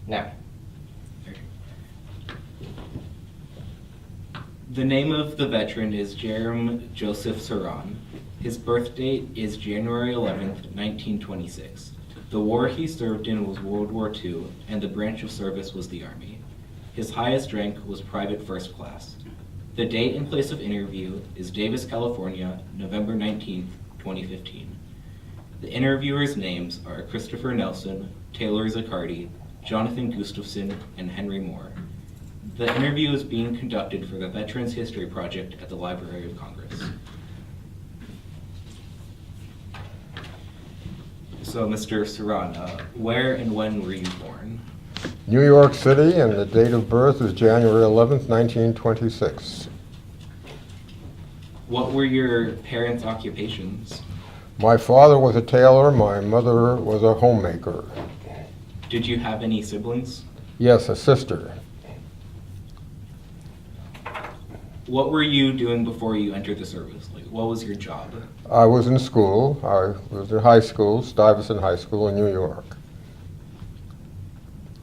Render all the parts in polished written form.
Now. The name of the veteran is Jerome Joseph Suran. His birth date is January 11th, 1926. The war he served in was World War II, and the branch of service was the Army. His highest rank was Private First Class. The date and place of interview is Davis, California, November 19th, 2015. The interviewers' names are Christopher Nelson, Taylor Zaccardi, Jonathan Gustafson, and Henry Moore. The interview is being conducted for the Veterans History Project at the Library of Congress. So, Mr. Suran, where and when were you born? New York City, and the date of birth is January 11th, 1926. What were your parents' occupations? My father was a tailor, my mother was a homemaker. Did you have any siblings? Yes, a sister. What were you doing before you entered the service? Like, what was your job? I was in school. I was in high school, Stuyvesant High School in New York.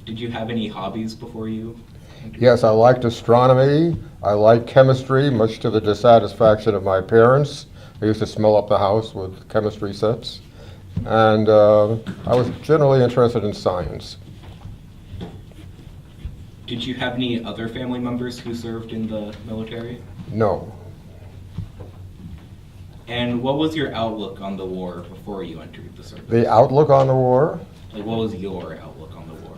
Did you have any hobbies before you entered? Yes, I liked astronomy. I liked chemistry, much to the dissatisfaction of my parents. I used to smell up the house with chemistry sets. And I was generally interested in science. Did you have any other family members who served in the military? No. And what was your outlook on the war before you entered the service? The outlook on the war? Like, what was your outlook on the war?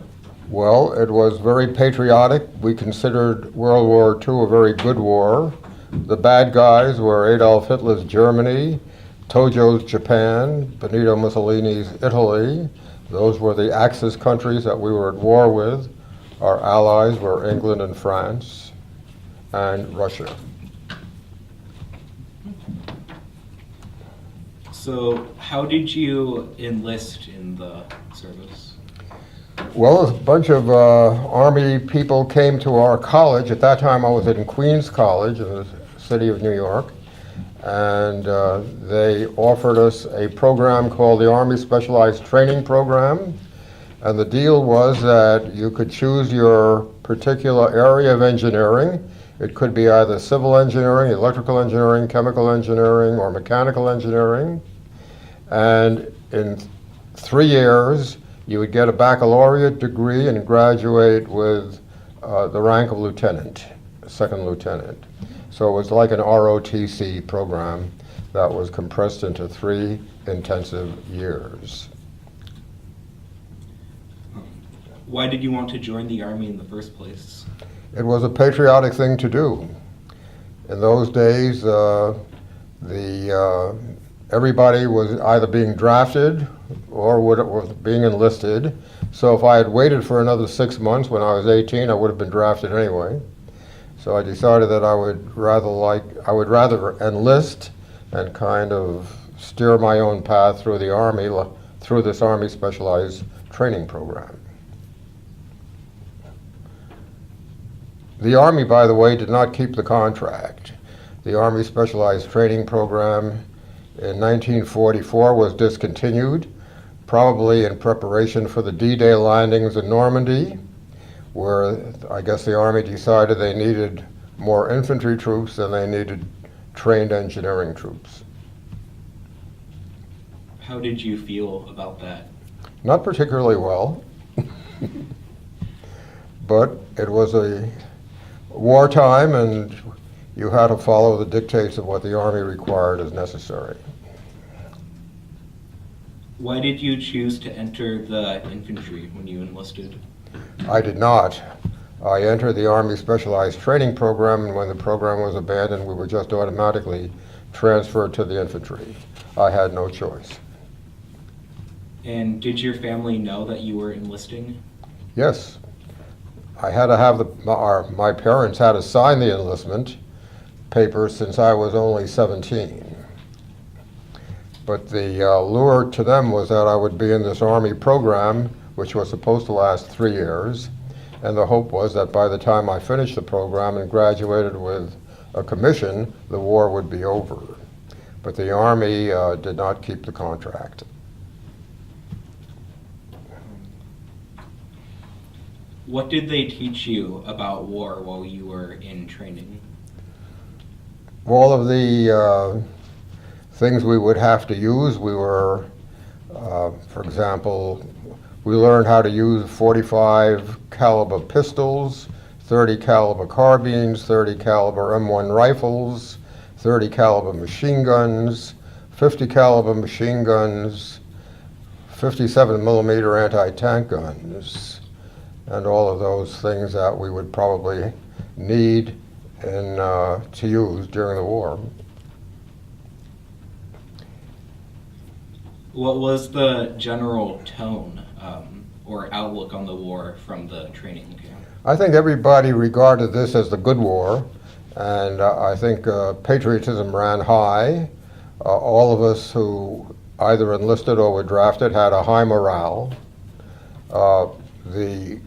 Well, it was very patriotic. We considered World War II a very good war. The bad guys were Adolf Hitler's Germany, Tojo's Japan, Benito Mussolini's Italy. Those were the Axis countries that we were at war with. Our allies were England and France and Russia. So, how did you enlist in the service? Well, a bunch of Army people came to our college. At that time, I was in Queens College in the city of New York, and they offered us a program called the Army Specialized Training Program. And the deal was that you could choose your particular area of engineering. It could be either civil engineering, electrical engineering, chemical engineering, or mechanical engineering. And in 3 years, you would get a baccalaureate degree and graduate with the rank of lieutenant, second lieutenant. So it was like an ROTC program that was compressed into 3 intensive years. Why did you want to join the Army in the first place? It was a patriotic thing to do. In those days, everybody was either being drafted or was being enlisted. So if I had waited for another 6 months when I was 18, I would have been drafted anyway. So I decided that I would rather enlist and kind of steer my own path through the Army, through this Army Specialized Training Program. The Army, by the way, did not keep the contract. The Army Specialized Training Program in 1944 was discontinued, probably in preparation for the D-Day landings in Normandy, where I guess the Army decided they needed more infantry troops than they needed trained engineering troops. How did you feel about that? Not particularly well, but it was a wartime, and you had to follow the dictates of what the Army required as necessary. Why did you choose to enter the infantry when you enlisted? I did not. I entered the Army Specialized Training Program, and when the program was abandoned, we were just automatically transferred to the infantry. I had no choice. And did your family know that you were enlisting? Yes. I had to have my parents had to sign the enlistment papers since I was only 17. But the lure to them was that I would be in this Army program, which was supposed to last 3 years, and the hope was that by the time I finished the program and graduated with a commission, the war would be over. But the Army did not keep the contract. What did they teach you about war while you were in training? All of the things we would have to use, we were, for example, we learned how to use 45 caliber pistols, 30 caliber carbines, 30 caliber M1 rifles, 30 caliber machine guns, 50 caliber machine guns, 57 millimeter anti-tank guns, and all of those things that we would probably need to use during the war. What was the general tone or outlook on the war from the training camp? I think everybody regarded this as the good war, and I think patriotism ran high. All of us who either enlisted or were drafted had a high morale. The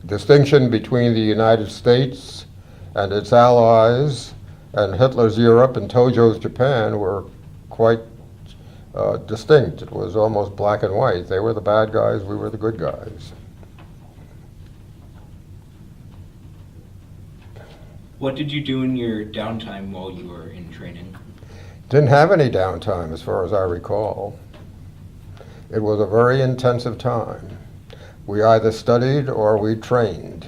distinction between the United States and its allies and Hitler's Europe and Tojo's Japan were quite distinct. It was almost black and white. They were the bad guys, we were the good guys. What did you do in your downtime while you were in training? Didn't have any downtime as far as I recall. It was a very intensive time. We either studied or we trained.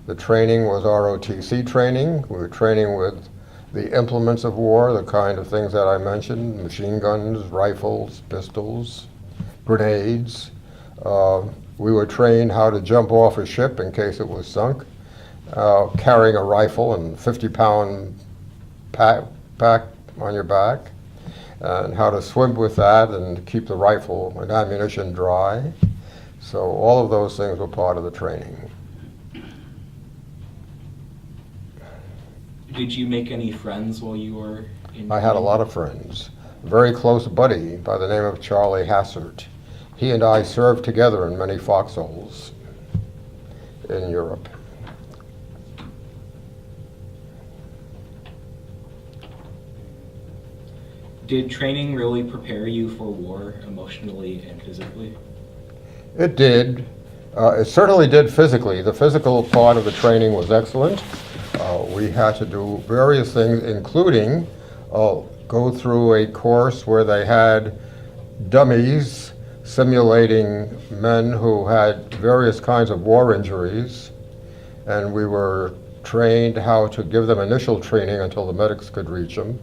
The training was ROTC training. We were training with the implements of war, the kind of things that I mentioned, machine guns, rifles, pistols, grenades. We were trained how to jump off a ship in case it was sunk, carrying a rifle and 50-pound pack on your back, and how to swim with that and keep the rifle and ammunition dry. So all of those things were part of the training. Did you make any friends while you were in I had a lot of friends. A very close buddy by the name of Charlie Hassert. He and I served together in many foxholes in Europe. Did training really prepare you for war emotionally and physically? It did. It certainly did physically. The physical part of the training was excellent. We had to do various things, including go through a course where they had dummies simulating men who had various kinds of war injuries, and we were trained how to give them initial training until the medics could reach them.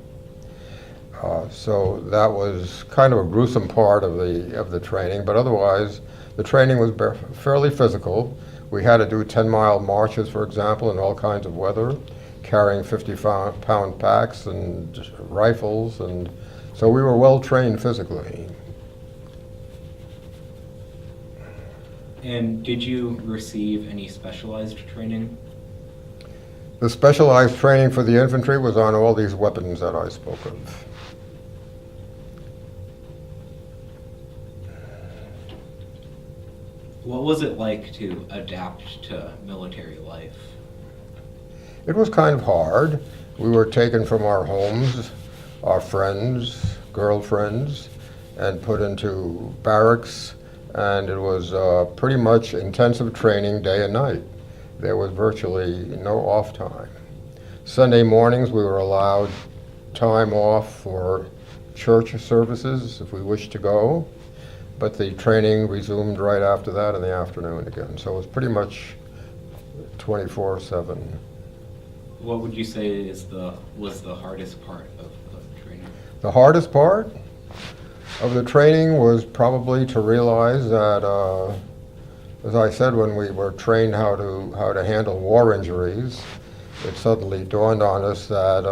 So that was kind of a gruesome part of the training, but otherwise the training was fairly physical. We had to do 10-mile marches, for example, in all kinds of weather, carrying 50-pound packs and rifles, and so we were well trained physically. And did you receive any specialized training? The specialized training for the infantry was on all these weapons that I spoke of. What was it like to adapt to military life? It was kind of hard. We were taken from our homes, our friends, girlfriends, and put into barracks, and it was pretty much intensive training day and night. There was virtually no off time. Sunday mornings we were allowed time off for church services if we wished to go, but the training resumed right after that in the afternoon again. So it was pretty much 24/7. What would you say was the hardest part of the training? The hardest part of the training was probably to realize that, as I said, when we were trained how to handle war injuries, it suddenly dawned on us that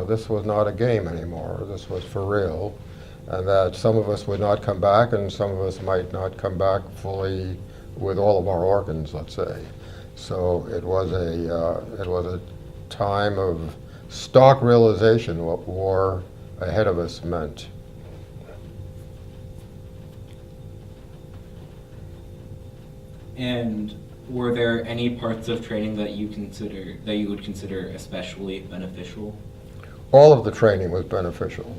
this was not a game anymore. This was for real, and that some of us would not come back, and some of us might not come back fully with all of our organs, let's say. So it was a time of stark realization what war ahead of us meant. And were there any parts of training that you would consider especially beneficial? All of the training was beneficial.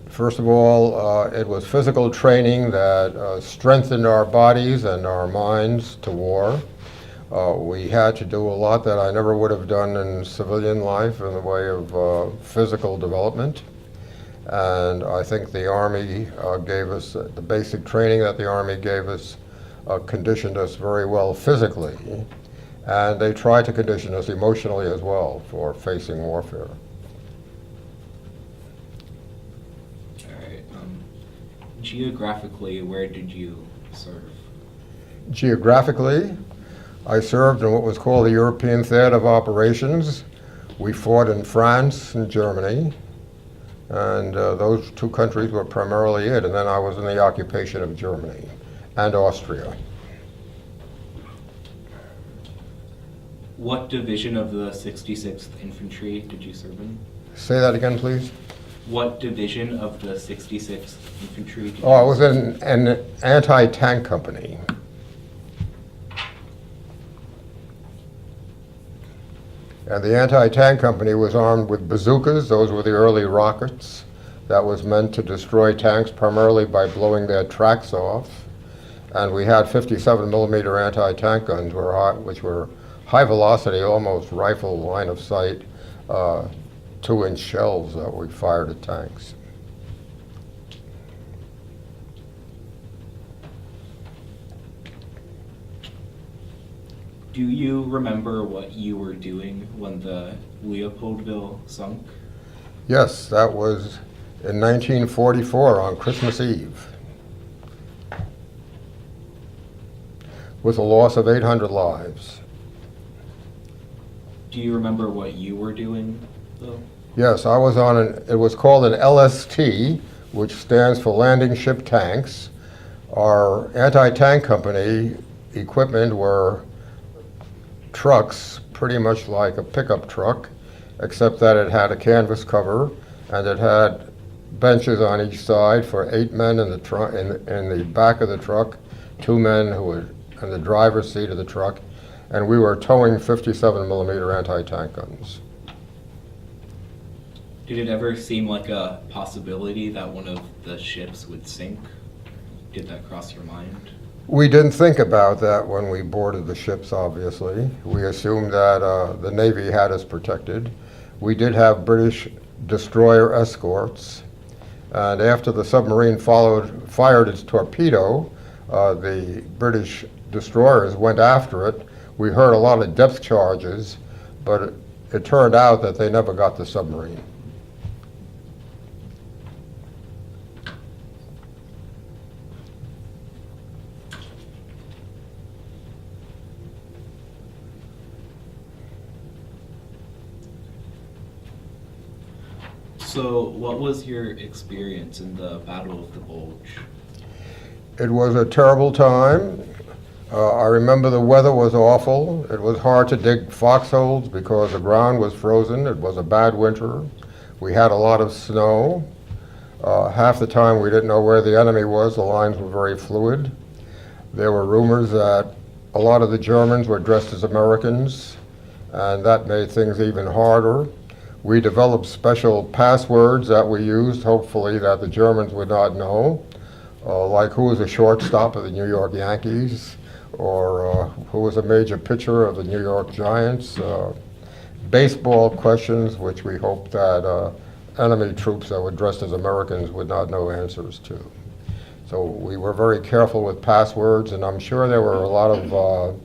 First of all, it was physical training that strengthened our bodies and our minds to war. We had to do a lot that I never would have done in civilian life in the way of physical development. And I think the Army gave us, the basic training that the Army gave us conditioned us very well physically. And they tried to condition us emotionally as well for facing warfare. All right. Geographically, where did you serve? Geographically, I served in what was called the European Theater of Operations. We fought in France and Germany, and those two countries were primarily it. And then I was in the occupation of Germany and Austria. What division of the 66th Infantry did you serve in? Say that again, please. What division of the 66th Infantry did you Oh, I was serve in an anti-tank company. And the anti-tank company was armed with bazookas. Those were the early rockets that was meant to destroy tanks primarily by blowing their tracks off. And we had 57 millimeter anti-tank guns, which were high velocity, almost rifle line of sight, 2-inch shells that we fired at tanks. Do you remember what you were doing when the Leopoldville sunk? Yes, that was in 1944 on Christmas Eve, with a loss of 800 lives. Do you remember what you were doing, though? Yes, I was on it was called an LST, which stands for Landing Ship Tanks. Our anti-tank company equipment were trucks, pretty much like a pickup truck, except that it had a canvas cover and it had benches on each side for 8 men in the back of the truck, 2 men who were in the driver's seat of the truck, and we were towing 57 millimeter anti-tank guns. Did it ever seem like a possibility that one of the ships would sink? Did that cross your mind? We didn't think about that when we boarded the ships, obviously. We assumed that the Navy had us protected. We did have British destroyer escorts, and after the submarine fired its torpedo, the British destroyers went after it. We heard a lot of depth charges, but it turned out that they never got the submarine. So, what was your experience in the Battle of the Bulge? It was a terrible time. I remember the weather was awful. It was hard to dig foxholes because the ground was frozen. It was a bad winter. We had a lot of snow. Half the time we didn't know where the enemy was. The lines were very fluid. There were rumors that a lot of the Germans were dressed as Americans, and that made things even harder. We developed special passwords that we used, hopefully that the Germans would not know, like who was a shortstop of the New York Yankees, or who was a major pitcher of the New York Giants. Baseball questions, which we hoped that enemy troops that were dressed as Americans would not know answers to. So we were very careful with passwords, and I'm sure there were a lot of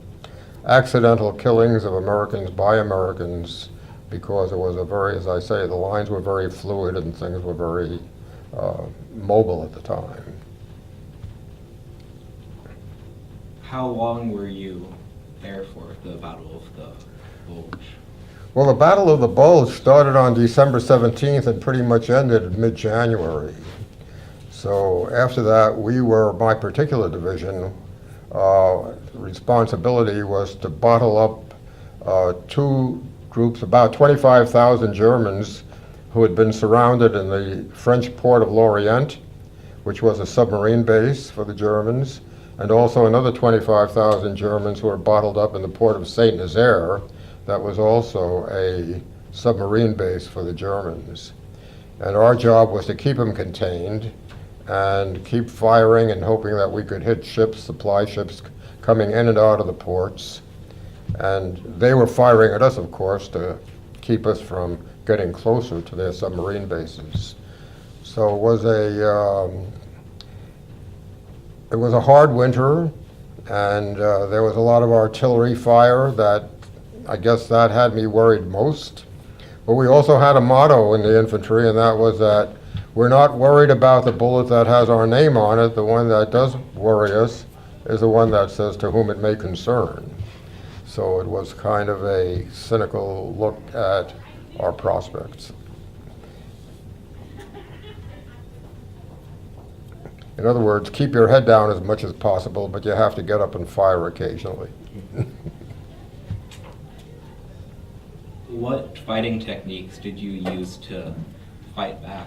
accidental killings of Americans by Americans, because it was a very, as I say, the lines were very fluid and things were very mobile at the time. How long were you there for the Battle of the Bulge? Well, the Battle of the Bulge started on December 17th and pretty much ended mid-January. So after that, my particular division, responsibility was to bottle up 2 groups, about 25,000 Germans who had been surrounded in the French port of Lorient, which was a submarine base for the Germans, and also another 25,000 Germans who were bottled up in the port of Saint Nazaire, that was also a submarine base for the Germans. And our job was to keep them contained and keep firing and hoping that we could hit ships, supply ships coming in and out of the ports. And they were firing at us, of course, to keep us from getting closer to their submarine bases. So it was a hard winter, and there was a lot of artillery fire that, I guess that had me worried most. But we also had a motto in the infantry, and that was that we're not worried about the bullet that has our name on it. The one that does worry us is the one that says to whom it may concern. So it was kind of a cynical look at our prospects. In other words, keep your head down as much as possible, but you have to get up and fire occasionally. What fighting techniques did you use to fight back?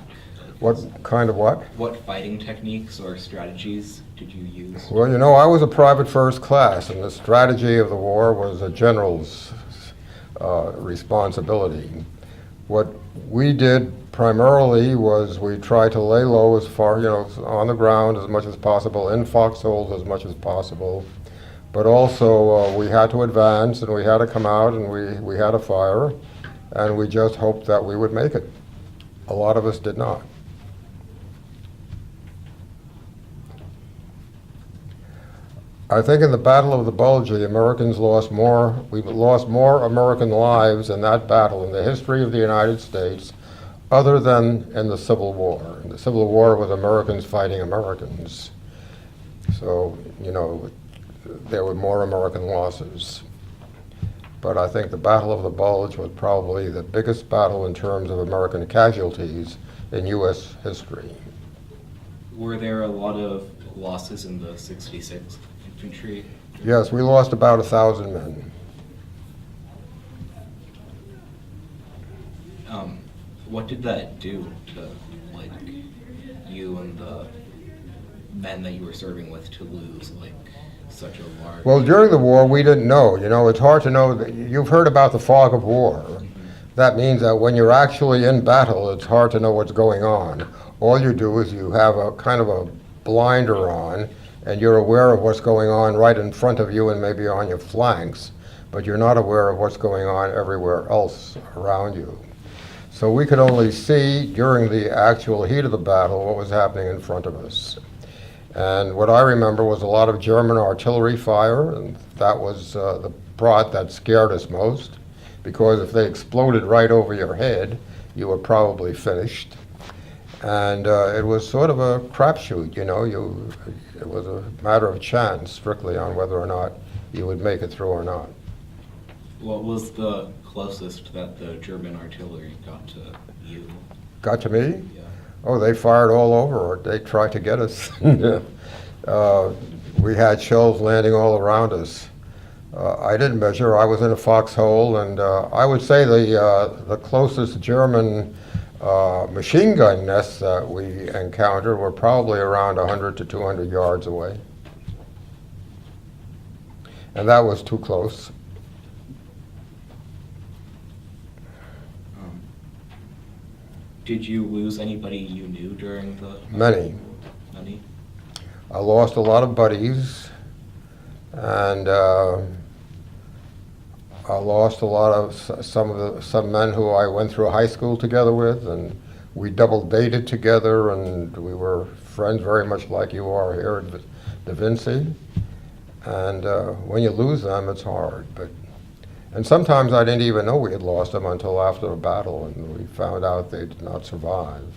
What kind of what? What fighting techniques or strategies did you use? Well, you know, I was a private first class, and the strategy of the war was a general's responsibility. What we did primarily was we tried to lay low as far, on the ground as much as possible, in foxholes as much as possible. But also we had to advance, and we had to come out, and we had to fire, and we just hoped that we would make it. A lot of us did not. I think in the Battle of the Bulge, the Americans we lost more American lives in that battle in the history of the United States, other than in the Civil War. And the Civil War was Americans fighting Americans. So, there were more American losses. But I think the Battle of the Bulge was probably the biggest battle in terms of American casualties in U.S. history. Were there a lot of losses in the 66th Infantry? Yes, we lost about 1,000 men. What did that do to, you and the men that you were serving with to lose, such a large... Well, during the war, we didn't know. It's hard to know. You've heard about the fog of war. Mm-hmm. That means that when you're actually in battle, it's hard to know what's going on. All you do is you have a kind of a blinder on, and you're aware of what's going on right in front of you and maybe on your flanks, but you're not aware of what's going on everywhere else around you. So we could only see during the actual heat of the battle what was happening in front of us. And what I remember was a lot of German artillery fire, and that was the part that scared us most, because if they exploded right over your head, you were probably finished. And it was sort of a crapshoot, it was a matter of chance, strictly, on whether or not you would make it through or not. What was the closest that the German artillery got to you? Got to me? Yeah. Oh, they fired all over. They tried to get us. We had shells landing all around us. I didn't measure. I was in a foxhole, and I would say the closest German machine gun nests that we encountered were probably around 100 to 200 yards away. And that was too close. Did you lose anybody you knew during the... Many. Many? I lost a lot of buddies, and I lost a lot of some men who I went through high school together with, and we double dated together, and we were friends very much like you are here at Da Vinci. And when you lose them, it's hard. And sometimes I didn't even know we had lost them until after a battle, and we found out they did not survive.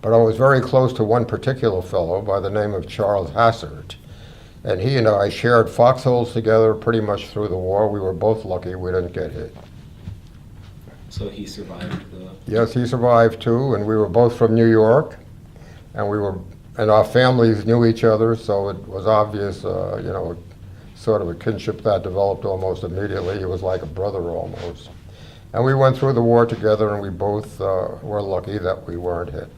But I was very close to one particular fellow by the name of Charles Hassert. And he and I shared foxholes together pretty much through the war. We were both lucky we didn't get hit. So he survived the... Yes, he survived too, and we were both from New York, and our families knew each other, so it was obvious, sort of a kinship that developed almost immediately. He was like a brother almost. And we went through the war together, and we both were lucky that we weren't hit.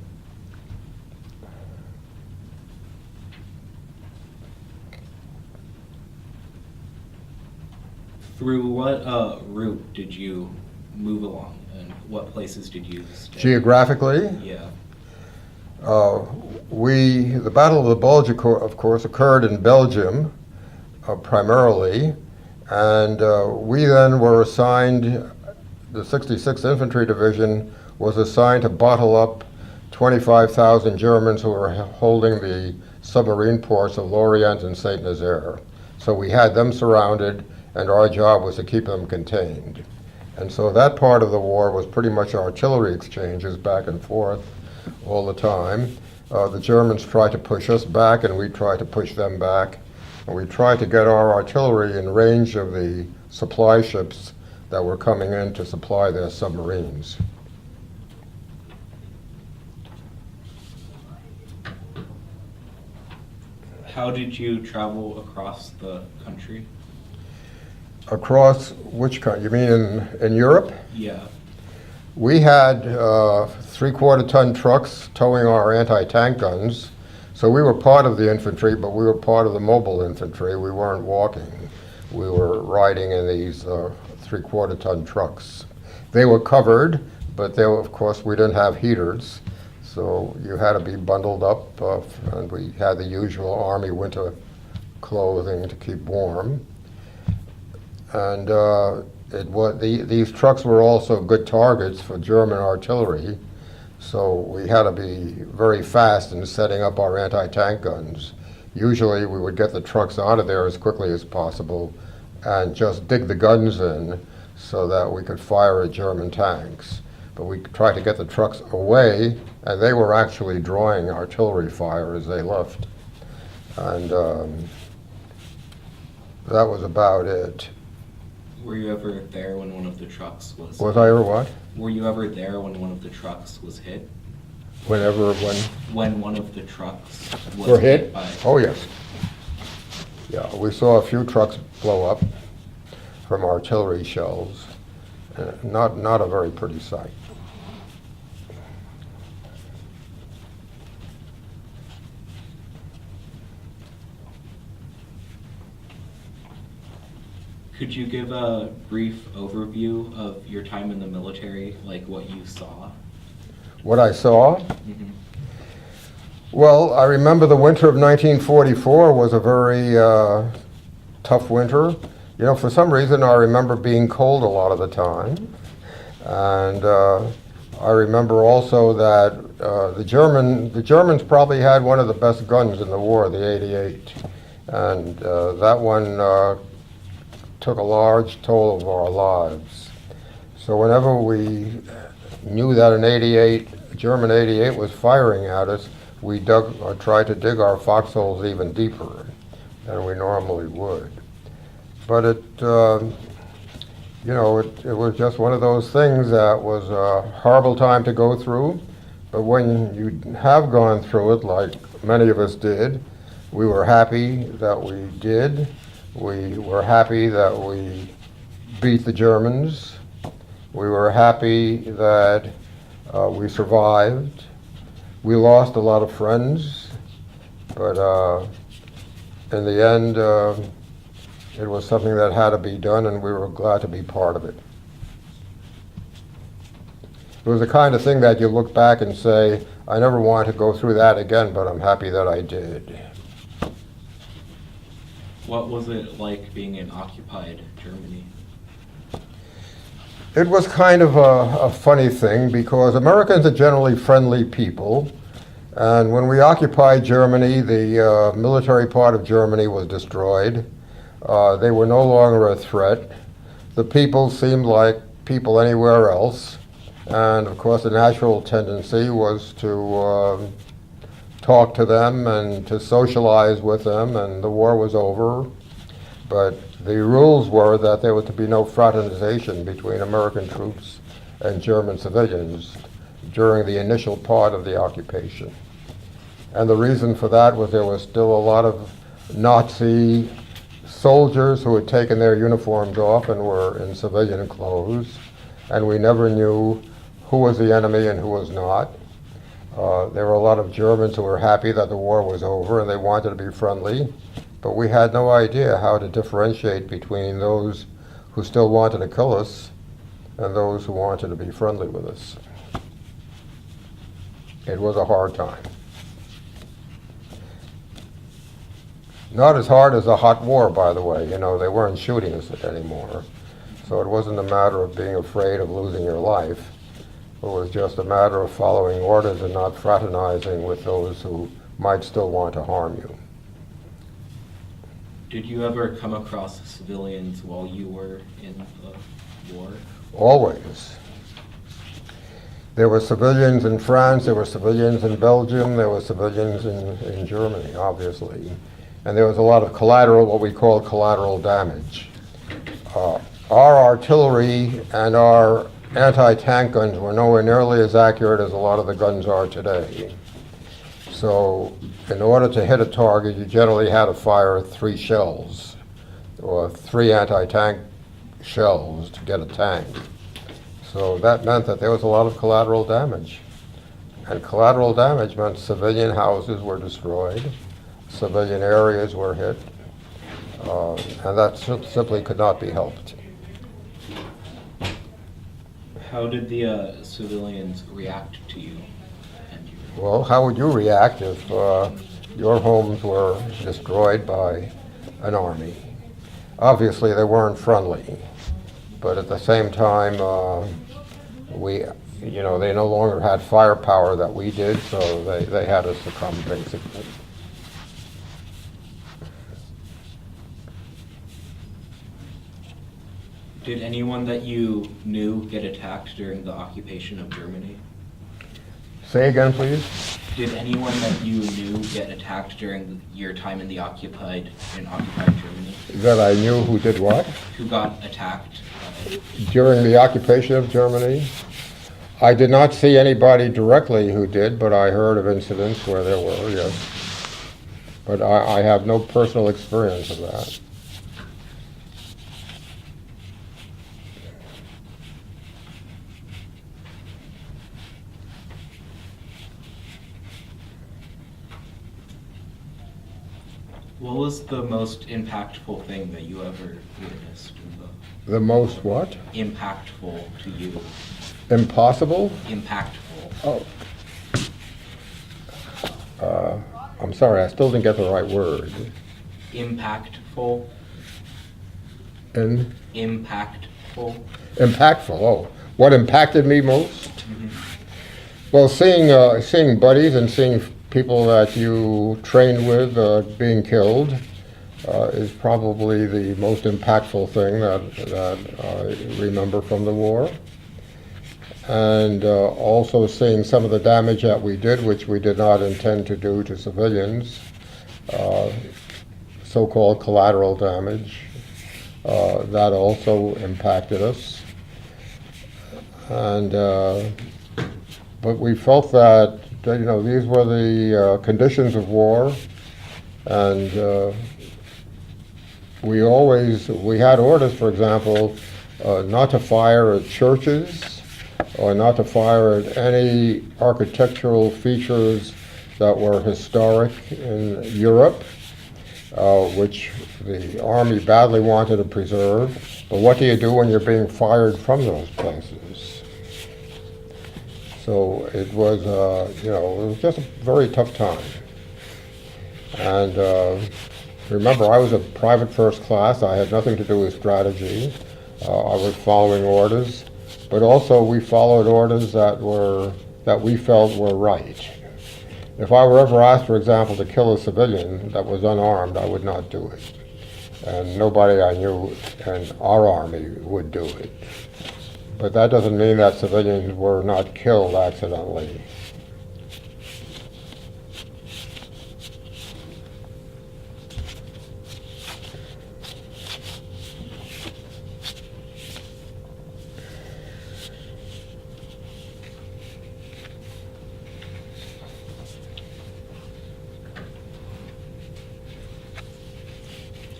Through what route did you move along, and what places did you stay? Geographically? Yeah. The Battle of the Bulge, of course, occurred in Belgium primarily, and we then were assigned, the 66th Infantry Division was assigned to bottle up 25,000 Germans who were holding the submarine ports of Lorient and Saint Nazaire. So we had them surrounded, and our job was to keep them contained. And so that part of the war was pretty much artillery exchanges back and forth all the time. The Germans tried to push us back, and we tried to push them back. And we tried to get our artillery in range of the supply ships that were coming in to supply their submarines. How did you travel across the country? Across which country? You mean in Europe? Yeah. We had 3/4-ton trucks towing our anti-tank guns. So we were part of the infantry, but we were part of the mobile infantry. We weren't walking. We were riding in these 3/4-ton trucks. They were covered, but of course, we didn't have heaters. So you had to be bundled up, and we had the usual Army winter clothing to keep warm. And these trucks were also good targets for German artillery. So we had to be very fast in setting up our anti-tank guns. Usually we would get the trucks out of there as quickly as possible and just dig the guns in so that we could fire at German tanks. But we tried to get the trucks away, and they were actually drawing artillery fire as they left. And that was about it. Were you ever there when one of the trucks was? Was I ever what? Were you ever there when one of the trucks was hit? When When one of the trucks was were hit? by? Oh, yes. Yeah, we saw a few trucks blow up from artillery shells. Not a very pretty sight. Could you give a brief overview of your time in the military, like what you saw? What I saw? Mm-hmm. Well, I remember the winter of 1944 was a very tough winter. You know, for some reason I remember being cold a lot of the time. And I remember also that the Germans probably had one of the best guns in the war, the 88. And that one took a large toll of our lives. So whenever we knew that a German 88 was firing at us, we tried to dig our foxholes even deeper than we normally would. But it was just one of those things that was a horrible time to go through. But when you have gone through it, like many of us did, we were happy that we did. We were happy that we beat the Germans. We were happy that we survived. We lost a lot of friends, but in the end, it was something that had to be done, and we were glad to be part of it. It was the kind of thing that you look back and say, I never want to go through that again, but I'm happy that I did. What was it like being in occupied Germany? It was kind of a funny thing because Americans are generally friendly people. And when we occupied Germany, the military part of Germany was destroyed. They were no longer a threat. The people seemed like people anywhere else. And of course, the natural tendency was to talk to them and to socialize with them, and the war was over. But the rules were that there was to be no fraternization between American troops and German civilians during the initial part of the occupation. And the reason for that was there was still a lot of Nazi soldiers who had taken their uniforms off and were in civilian clothes, and we never knew who was the enemy and who was not. There were a lot of Germans who were happy that the war was over and they wanted to be friendly, but we had no idea how to differentiate between those who still wanted to kill us and those who wanted to be friendly with us. It was a hard time. Not as hard as a hot war, by the way. You know, they weren't shooting us anymore. So it wasn't a matter of being afraid of losing your life. It was just a matter of following orders and not fraternizing with those who might still want to harm you. Did you ever come across civilians while you were in the war? Always. There were civilians in France, there were civilians in Belgium, there were civilians in Germany, obviously. And there was a lot of collateral, what we call collateral damage. Our artillery and our anti-tank guns were nowhere nearly as accurate as a lot of the guns are today. So in order to hit a target, you generally had to fire 3 shells, or 3 anti-tank shells to get a tank. So that meant that there was a lot of collateral damage. And collateral damage meant civilian houses were destroyed, civilian areas were hit, and that simply could not be helped. How did the civilians react to you? Well, how would you react if your homes were destroyed by an army? Obviously, they weren't friendly, but at the same time, they no longer had firepower that we did, so they had to succumb, basically. Did anyone that you knew get attacked during the occupation of Germany? Say again, please. Did anyone that you knew get attacked during your time in occupied Germany? That I knew who did what? Who got attacked? During the occupation of Germany? I did not see anybody directly who did, but I heard of incidents where there were, yes. But I have no personal experience of that. What was the most impactful thing that you ever witnessed? The most what? Impactful to you. Impossible? Impactful. Oh. I'm sorry, I still didn't get the right word. Impactful. Impactful. Impactful, oh. What impacted me most? Mm-hmm. Well, seeing buddies and seeing people that you trained with being killed is probably the most impactful thing that I remember from the war. And also seeing some of the damage that we did, which we did not intend to do to civilians, so-called collateral damage, that also impacted us. And but we felt that these were the conditions of war, and we had orders, for example, not to fire at churches or not to fire at any architectural features that were historic in Europe, which the Army badly wanted to preserve. But what do you do when you're being fired from those places? So it was, it was just a very tough time. And remember, I was a private first class. I had nothing to do with strategy. I was following orders, but also we followed orders that we felt were right. If I were ever asked, for example, to kill a civilian that was unarmed, I would not do it. And nobody I knew in our army would do it. But that doesn't mean that civilians were not killed accidentally.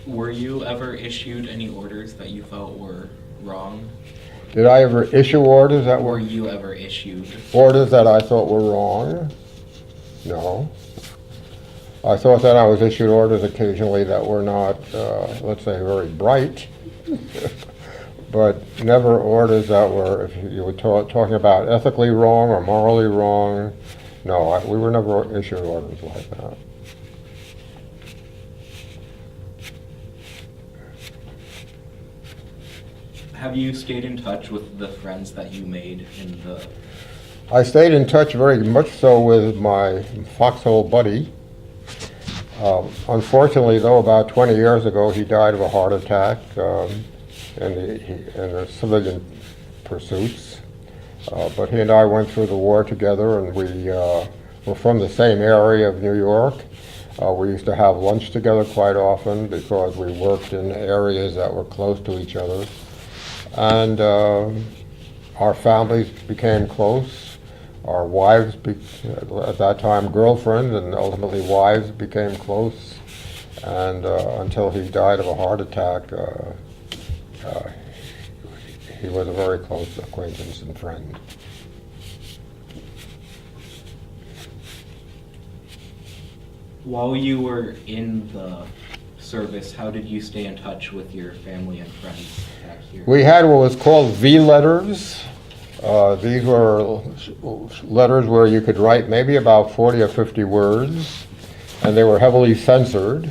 Were you ever issued any orders that you felt were wrong? Did I ever issue orders that Were were you ever issued? orders that I thought were wrong? No. I thought that I was issued orders occasionally that were not, let's say, very bright, but never orders that were, if you were talking about ethically wrong or morally wrong, No, we were never issued orders like that. Have you stayed in touch with the friends that you made in the... I stayed in touch very much so with my foxhole buddy. Unfortunately, though, about 20 years ago, he died of a heart attack in the civilian pursuits. But he and I went through the war together, and we were from the same area of New York. We used to have lunch together quite often because we worked in areas that were close to each other. And our families became close. Our wives, at that time girlfriends, and ultimately wives, became close. And until he died of a heart attack, he was a very close acquaintance and friend. While you were in the service, how did you stay in touch with your family and friends back here? We had what was called V letters. These were letters where you could write maybe about 40 or 50 words, and they were heavily censored.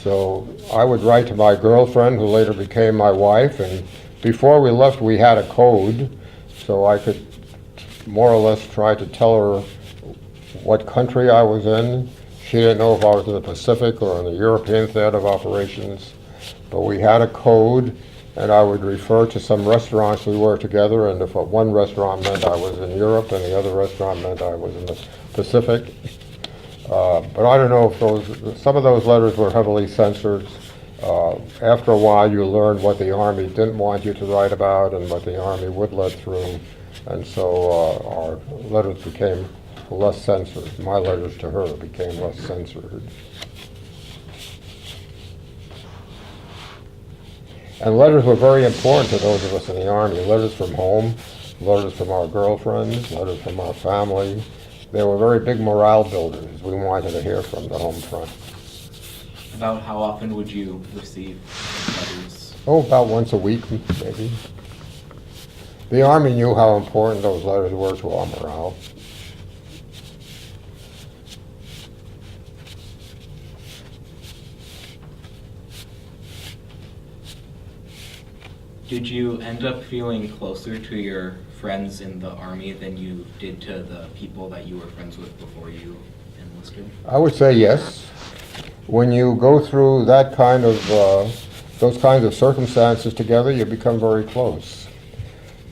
So I would write to my girlfriend, who later became my wife, and before we left we had a code, so I could more or less try to tell her what country I was in. She didn't know if I was in the Pacific or in the European theater of operations, but we had a code, and I would refer to some restaurants we were together, and if one restaurant meant I was in Europe and the other restaurant meant I was in the Pacific. But I don't know if some of those letters were heavily censored. After a while you learned what the Army didn't want you to write about and what the Army would let through, and so our letters became less censored. My letters to her became less censored. And letters were very important to those of us in the Army. Letters from home, letters from our girlfriends, letters from our family. They were very big morale builders. We wanted to hear from the home front. About how often would you receive letters? Oh, about once a week, maybe. The Army knew how important those letters were to our morale. Did you end up feeling closer to your friends in the Army than you did to the people that you were friends with before you enlisted? I would say yes. When you go through that kind of, those kinds of circumstances together, you become very close.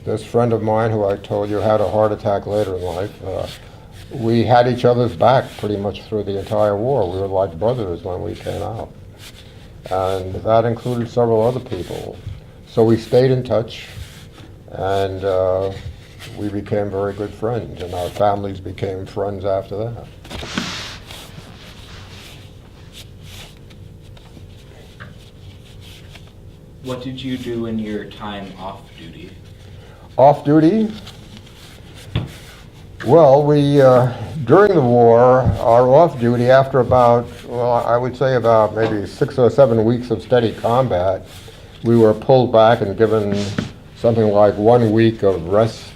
This friend of mine who I told you had a heart attack later in life, we had each other's back pretty much through the entire war. We were like brothers when we came out. And that included several other people. So we stayed in touch, and we became very good friends, and our families became friends after that. What did you do in your time off duty? Off duty? Well, we, during the war, our off duty, after about, well, I would say about maybe 6 or 7 weeks of steady combat, we were pulled back and given something like 1 week of rest.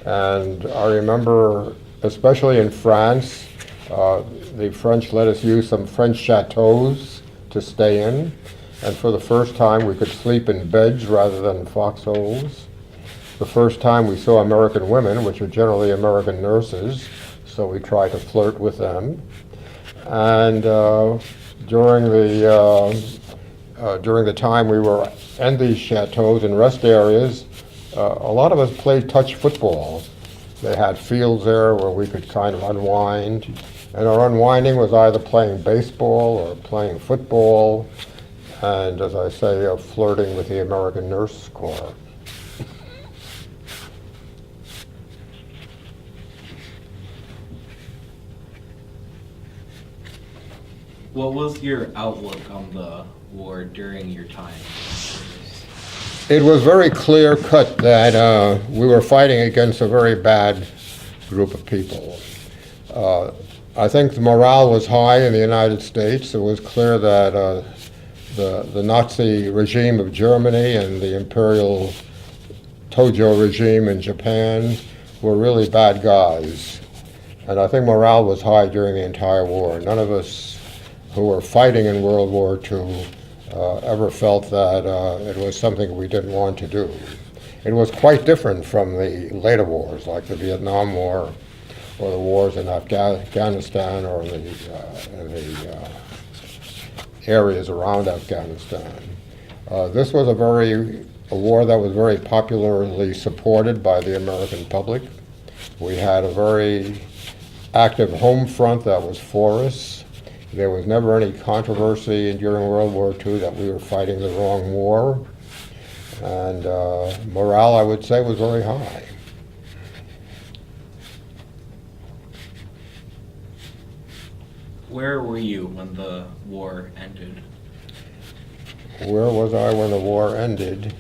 And I remember, especially in France, the French let us use some French chateaus to stay in. And for the first time, we could sleep in beds rather than foxholes. The first time we saw American women, which are generally American nurses, so we tried to flirt with them. And during the time we were in these chateaus and rest areas, a lot of us played touch football. They had fields there where we could kind of unwind. And our unwinding was either playing baseball or playing football, and as I say, flirting with the American Nurse Corps. What was your outlook on the war during your time? It was very clear cut that we were fighting against a very bad group of people. I think the morale was high in the United States. It was clear that the Nazi regime of Germany and the imperial Tojo regime in Japan were really bad guys. And I think morale was high during the entire war. None of us who were fighting in World War II ever felt that it was something we didn't want to do. It was quite different from the later wars, like the Vietnam War or the wars in Afghanistan or in the areas around Afghanistan. This was a war that was very popularly supported by the American public. We had a very active home front that was for us. There was never any controversy during World War II that we were fighting the wrong war. And morale, I would say, was very high. Where were you when the war ended? Where was I when the war ended?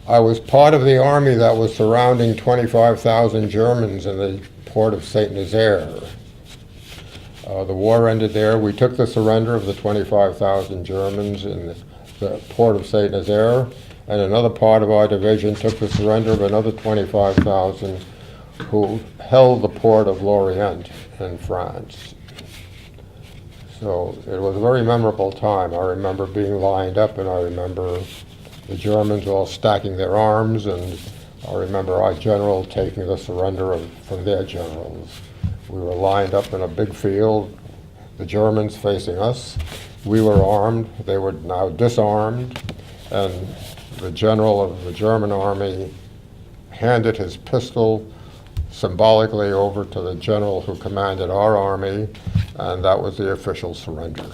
I was part of the army that was surrounding 25,000 Germans in the port of St. Nazaire. The war ended there. We took the surrender of the 25,000 Germans in the port of St. Nazaire, and another part of our division took the surrender of another 25,000 who held the port of Lorient in France. So it was a very memorable time. I remember being lined up, and I remember the Germans all stacking their arms, and I remember our general taking the surrender from their generals. We were lined up in a big field, the Germans facing us. We were armed, they were now disarmed, and the general of the German army handed his pistol symbolically over to the general who commanded our army, and that was the official surrender.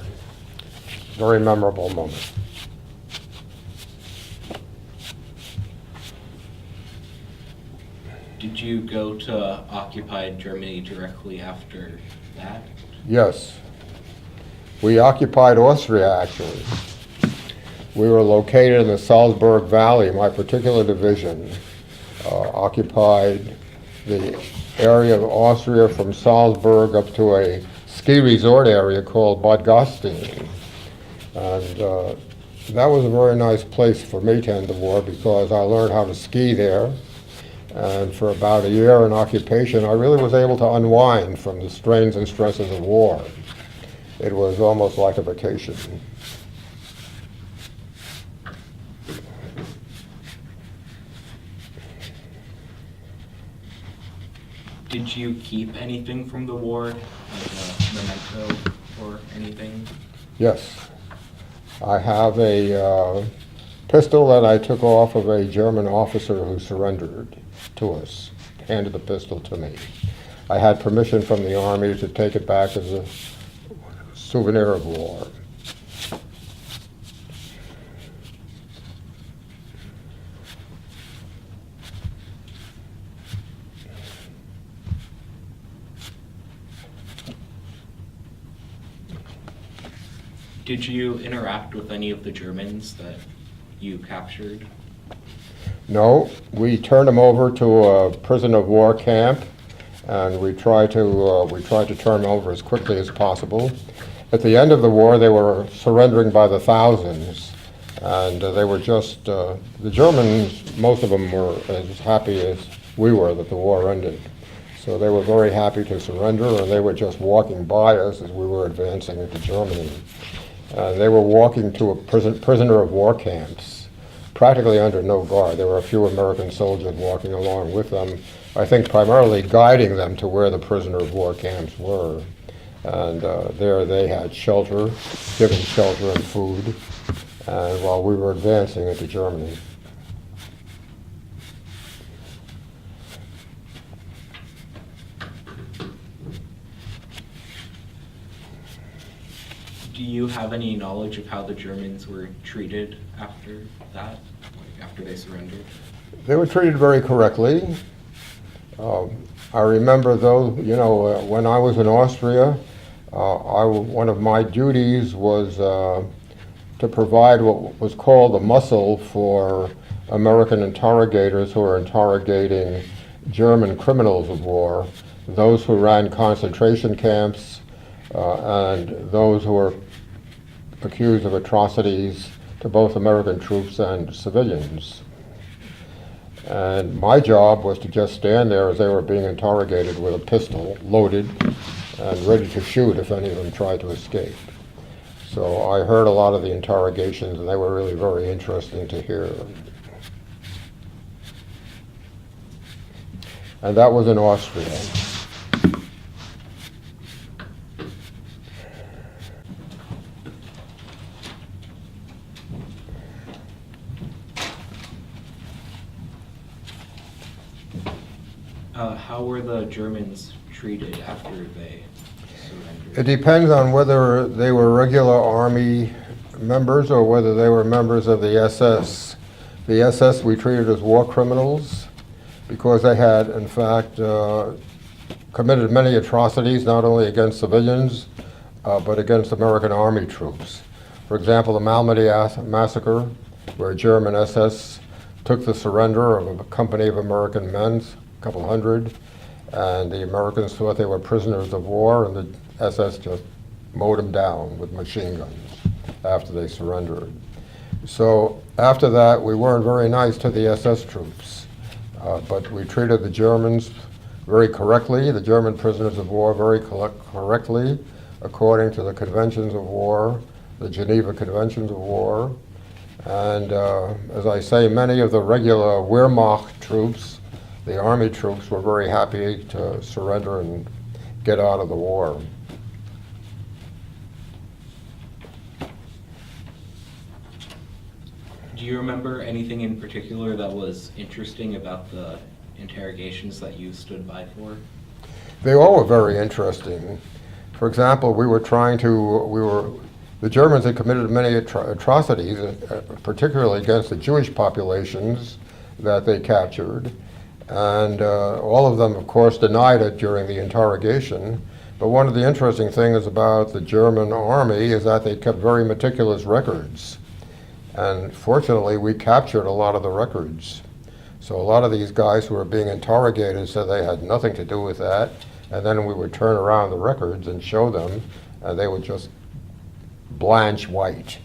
Very memorable moment. Did you go to occupied Germany directly after that? Yes. We occupied Austria, actually. We were located in the Salzburg Valley. My particular division occupied the area of Austria from Salzburg up to a ski resort area called Bad Gastein. And that was a very nice place for me to end the war because I learned how to ski there. And for about a year in occupation, I really was able to unwind from the strains and stresses of war. It was almost like a vacation. Did you keep anything from the war, like a memento or anything? Yes. I have a pistol that I took off of a German officer who surrendered to us, handed the pistol to me. I had permission from the army to take it back as a souvenir of war. Did you interact with any of the Germans that you captured? No, we turned them over to a prison of war camp, and we tried to turn them over as quickly as possible. At the end of the war, they were surrendering by the thousands, and they were just the Germans. Most of them were as happy as we were that the war ended. So they were very happy to surrender, and they were just walking by us as we were advancing into Germany. They were walking to a prisoner of war camps, practically under no guard. There were a few American soldiers walking along with them, I think primarily guiding them to where the prisoner of war camps were. And there they had shelter, given shelter and food, and while we were advancing into Germany. Do you have any knowledge of how the Germans were treated after that, like after they surrendered? They were treated very correctly. I remember, though, when I was in Austria, one of my duties was to provide what was called a muscle for American interrogators who were interrogating German criminals of war, those who ran concentration camps, and those who were accused of atrocities to both American troops and civilians. And my job was to just stand there as they were being interrogated with a pistol loaded and ready to shoot if any of them tried to escape. So I heard a lot of the interrogations, and they were really very interesting to hear. And that was in Austria. How were the Germans treated after they surrendered? It depends on whether they were regular army members or whether they were members of the SS. The SS we treated as war criminals because they had, in fact, committed many atrocities, not only against civilians, but against American army troops. For example, the Malmedy massacre, where German SS took the surrender of a company of American men, a couple hundred, and the Americans thought they were prisoners of war, and the SS just mowed them down with machine guns after they surrendered. So after that, we weren't very nice to the SS troops, but we treated the Germans very correctly, the German prisoners of war very correctly, according to the conventions of war, the Geneva Conventions of War. And as I say, many of the regular Wehrmacht troops, the army troops, were very happy to surrender and get out of the war. Do you remember anything in particular that was interesting about the interrogations that you stood by for? They all were very interesting. For example, the Germans had committed many atrocities, particularly against the Jewish populations that they captured. And all of them, of course, denied it during the interrogation. But one of the interesting things about the German army is that they kept very meticulous records. And fortunately, we captured a lot of the records. So a lot of these guys who were being interrogated said they had nothing to do with that. And then we would turn around the records and show them, and they would just blanch white.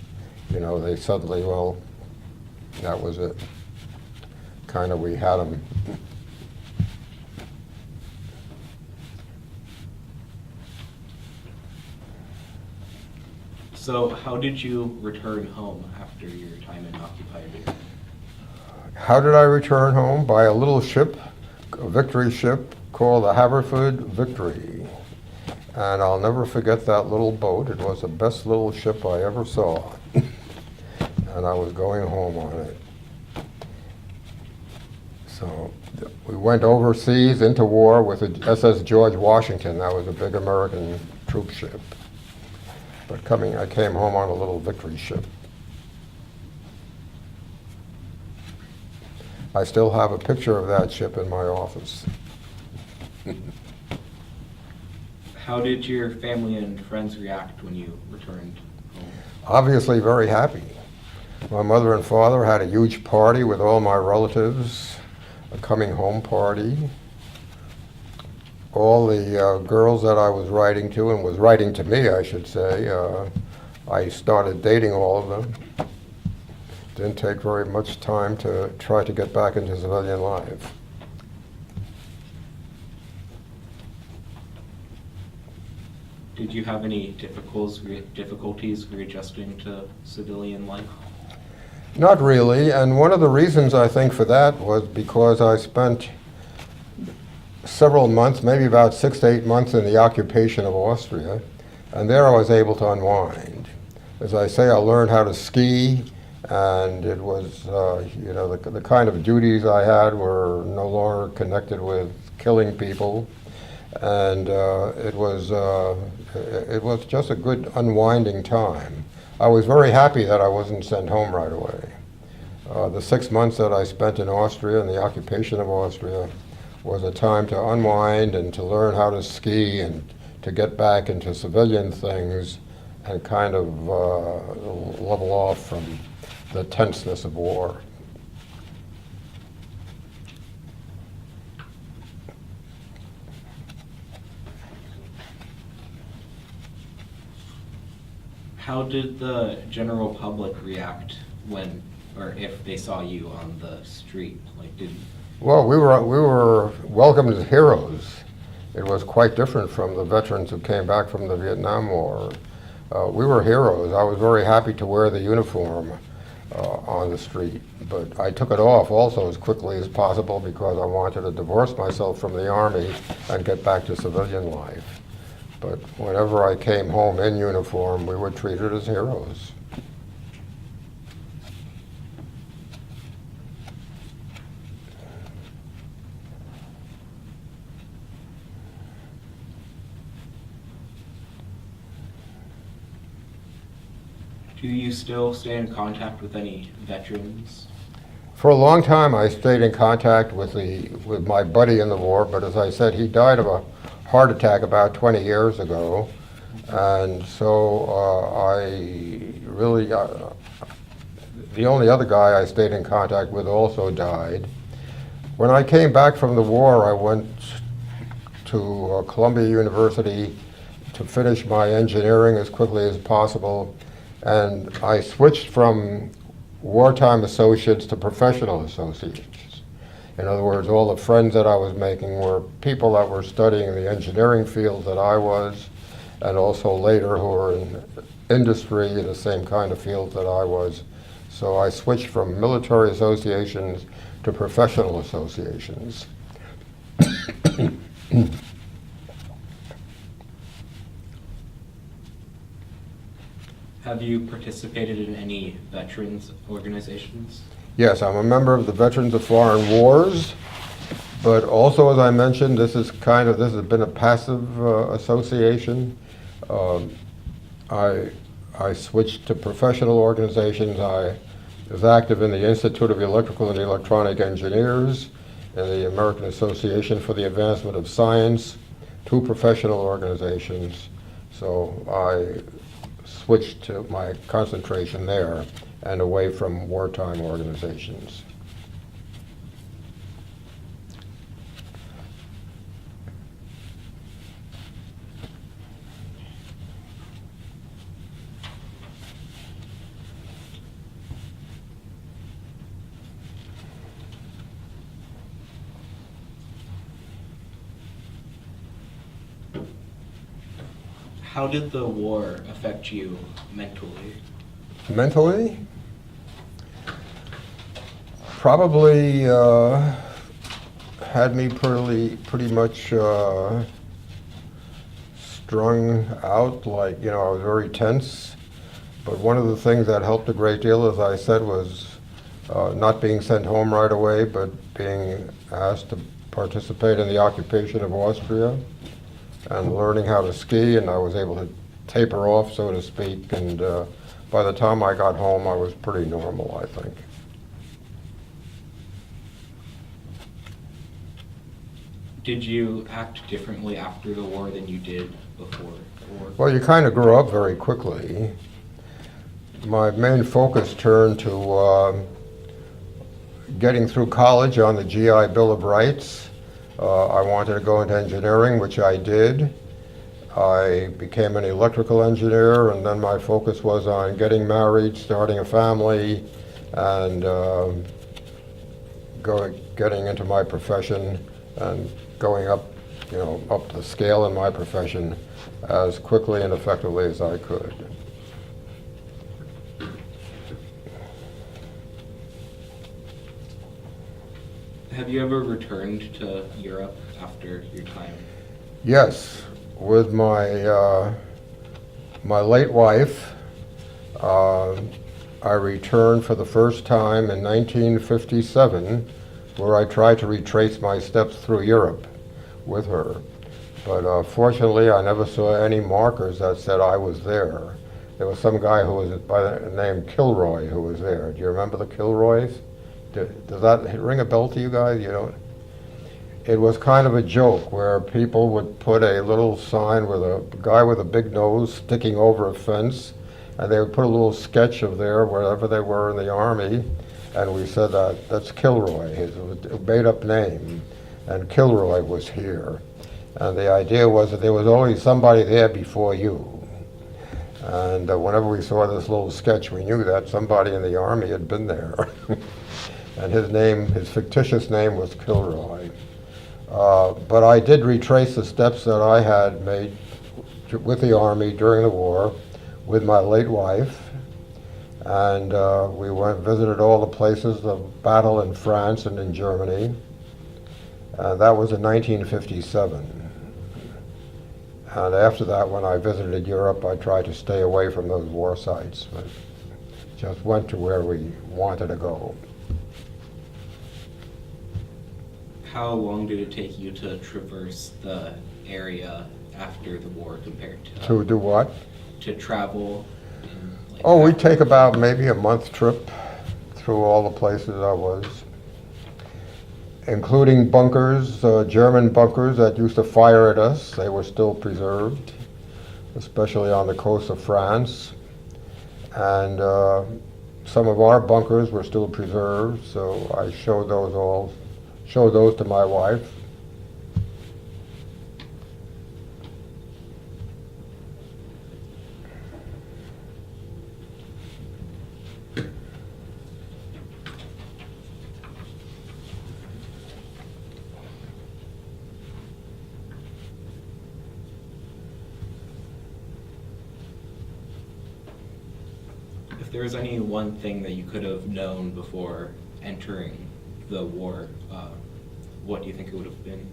You know, they suddenly, well, that was it. Kind of, we had them. So how did you return home after your time in occupied area? How did I return home? By a little ship, a victory ship called the Haverford Victory. And I'll never forget that little boat. It was the best little ship I ever saw. And I was going home on it. So we went overseas into war with the SS George Washington. That was a big American troop ship. But I came home on a little victory ship. I still have a picture of that ship in my office. How did your family and friends react when you returned home? Obviously very happy. My mother and father had a huge party with all my relatives, a coming home party. All the girls that I was writing to, and was writing to me, I should say, I started dating all of them. Didn't take very much time to try to get back into civilian life. Did you have any difficulties readjusting to civilian life? Not really, and one of the reasons I think for that was because I spent several months, maybe about 6 to 8 months in the occupation of Austria, and there I was able to unwind. As I say, I learned how to ski, and it was, the kind of duties I had were no longer connected with killing people, and it was just a good unwinding time. I was very happy that I wasn't sent home right away. The 6 months that I spent in Austria, in the occupation of Austria, was a time to unwind and to learn how to ski and to get back into civilian things and kind of level off from the tenseness of war. How did the general public react when or if they saw you on the street? Like, did Well, we were welcomed as heroes. It was quite different from the veterans who came back from the Vietnam War. We were heroes. I was very happy to wear the uniform on the street, but I took it off also as quickly as possible because I wanted to divorce myself from the Army and get back to civilian life. But whenever I came home in uniform, we were treated as heroes. do you still stay in contact with any veterans? For a long time, I stayed in contact with my buddy in the war, but as I said, he died of a heart attack about 20 years ago, and so the only other guy I stayed in contact with also died. When I came back from the war, I went to Columbia University to finish my engineering as quickly as possible, and I switched from wartime associates to professional associates. In other words, all the friends that I was making were people that were studying the engineering field that I was, and also later who were in industry in the same kind of field that I was. So I switched from military associations to professional associations. Have you participated in any veterans organizations? Yes, I'm a member of the Veterans of Foreign Wars, but also, as I mentioned, this has been a passive association. I switched to professional organizations. I was active in the Institute of Electrical and Electronic Engineers and the American Association for the Advancement of Science, two professional organizations. So I switched to my concentration there and away from wartime organizations. How did the war affect you mentally? Mentally? Probably had me pretty much strung out, like, I was very tense. But one of the things that helped a great deal, as I said, was not being sent home right away, but being asked to participate in the occupation of Austria and learning how to ski, and I was able to taper off, so to speak, and by the time I got home, I was pretty normal, I think. Did you act differently after the war than you did before the war? Well, you kind of grew up very quickly. My main focus turned to getting through college on the GI Bill of Rights. I wanted to go into engineering, which I did. I became an electrical engineer, and then my focus was on getting married, starting a family, and getting into my profession and going up, up the scale in my profession as quickly and effectively as I could. Have you ever returned to Europe after your time? Yes, with my my late wife, I returned for the first time in 1957, where I tried to retrace my steps through Europe with her. But fortunately, I never saw any markers that said I was there. There was some guy who was by the name Kilroy who was there. Do you remember the Kilroys? Does that ring a bell to you guys? You don't? It was kind of a joke where people would put a little sign with a guy with a big nose sticking over a fence, and they would put a little sketch of there wherever they were in the army, and we said that's Kilroy. It was a made-up name, and Kilroy was here. And the idea was that there was always somebody there before you. And whenever we saw this little sketch, we knew that somebody in the Army had been there. And his fictitious name was Kilroy. But I did retrace the steps that I had made with the Army during the war with my late wife. And we went and visited all the places of battle in France and in Germany. That was in 1957. And after that, when I visited Europe, I tried to stay away from those war sites, but just went to where we wanted to go. How long did it take you to traverse the area after the war compared to To do what? to travel? Like, Oh, we take about maybe a month trip through all the places I was, including bunkers, German bunkers that used to fire at us. They were still preserved, especially on the coast of France. And some of our bunkers were still preserved, so I showed those to my wife. If there was any one thing that you could have known before entering the war, what do you think it would have been?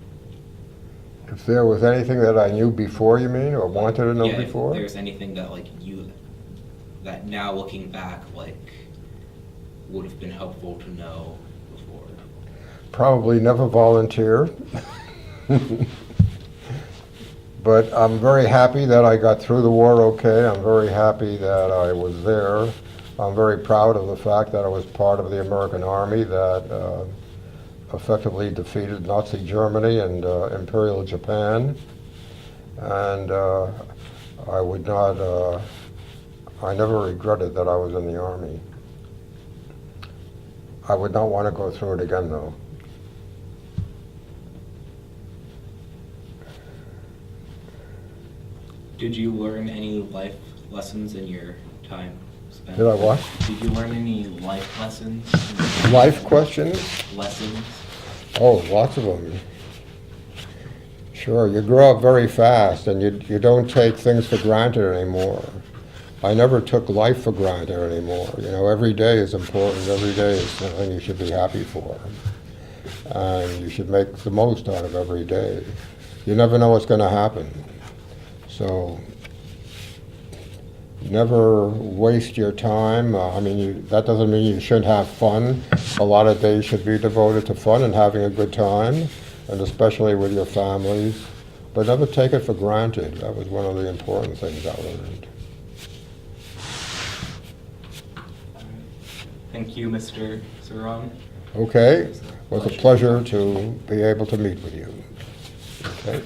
If there was anything that I knew before, you mean, or wanted to know Yeah, before? if there's anything that that now looking back, would have been helpful to know before. Probably never volunteer. But I'm very happy that I got through the war okay. I'm very happy that I was there. I'm very proud of the fact that I was part of the American Army that effectively defeated Nazi Germany and Imperial Japan. And I never regretted that I was in the Army. I would not want to go through it again, though. Did you learn any life lessons in your time spent? Did I what? Did you learn any life lessons? Life questions? Lessons? Oh, lots of them. Sure, you grow up very fast and you don't take things for granted anymore. I never took life for granted anymore. You know, every day is important. Every day is something you should be happy for. And you should make the most out of every day. You never know what's going to happen. So never waste your time. That doesn't mean you shouldn't have fun. A lot of days should be devoted to fun and having a good time, and especially with your families. But never take it for granted. That was one of the important things I learned. Thank you, Mr. Suran. Okay, it was a pleasure to be able to meet with you. Okay.